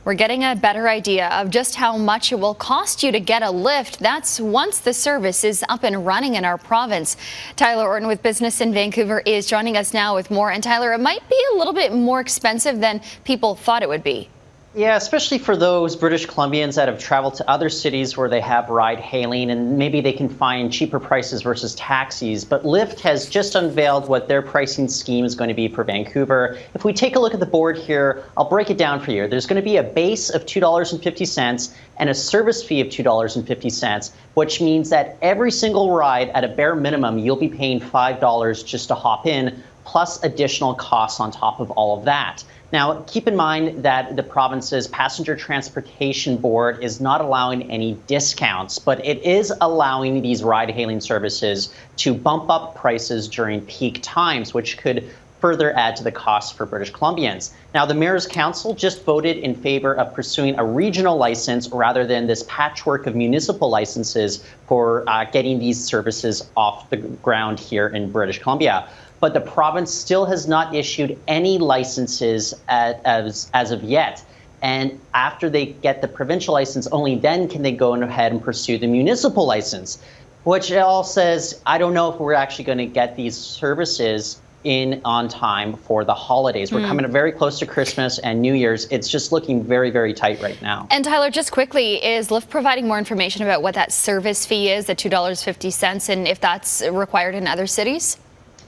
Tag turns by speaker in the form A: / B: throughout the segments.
A: We're getting a better idea of just how much it will cost you to get a Lyft. That's once the service is up and running in our province. Tyler Orton with Business in Vancouver is joining us now with more. And Tyler, it might be a little bit more expensive than people thought it would be.
B: Yeah, especially for those British Columbians that have traveled to other cities where they have ride hailing and maybe they can find cheaper prices versus taxis. But Lyft has just unveiled what their pricing scheme is going to be for Vancouver. If we take a look at the board here, I'll break it down for you. There's going to be a base of $2.50 and a service fee of $2.50, which means that every single ride at a bare minimum, you'll be paying $5 just to hop in, plus additional costs on top of all of that. Now, keep in mind that the province's Passenger Transportation Board is not allowing any discounts, but it is allowing these ride-hailing services to bump up prices during peak times, which could further add to the costs for British Columbians. Now, the Mayor's Council just voted in favor of pursuing a regional license rather than this patchwork of municipal licenses for getting these services off the ground here in British Columbia. But the province still has not issued any licenses as of yet. And after they get the provincial license, only then can they go ahead and pursue the municipal license, which all says, I don't know if we're actually going to get these services in on time for the holidays. We're coming very close to Christmas and New Year's. It's just looking very, very tight right now.
A: And Tyler, just quickly, is Lyft providing more information about what that service fee is, the $2.50, and if that's required in other cities?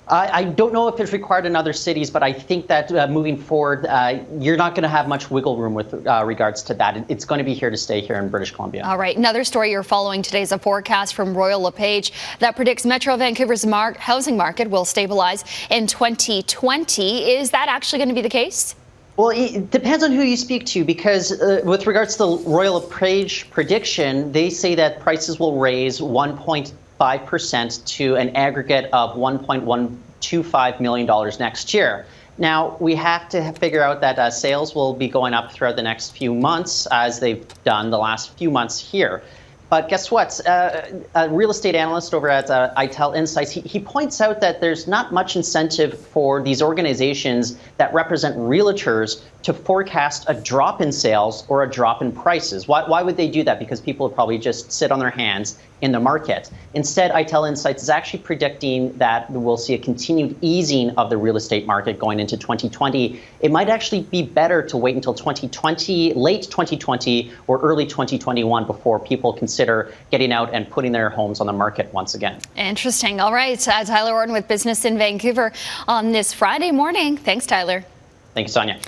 B: I don't know if it's required in other cities, but I think that moving forward, you're not going to have much wiggle room with regards to that. It's going to be here to stay here in British Columbia.
A: All right. Another story you're following today is a forecast from Royal LePage that predicts Metro Vancouver's housing market will stabilize in 2020. Is that actually going to be the case?
B: Well, it depends on who you speak to, because with regards to the Royal LePage prediction, they say that prices will raise 1.5% to an aggregate of $1.125 million next year. Now, we have to figure out that sales will be going up throughout the next few months, as they've done the last few months here. But guess what? A real estate analyst over at ITEL Insights, he points out that there's not much incentive for these organizations that represent realtors to forecast a drop in sales or a drop in prices. Why would they do that? Because people would probably just sit on their hands in the market. Instead, ITEL Insights is actually predicting that we'll see a continued easing of the real estate market going into 2020. It might actually be better to wait until 2020, late 2020 or early 2021 before people consider getting out and putting their homes on the market once again.
A: Interesting. All right. Tyler Orton with Business in Vancouver on this Friday morning. Thanks, Tyler.
B: Thank you, Sonia.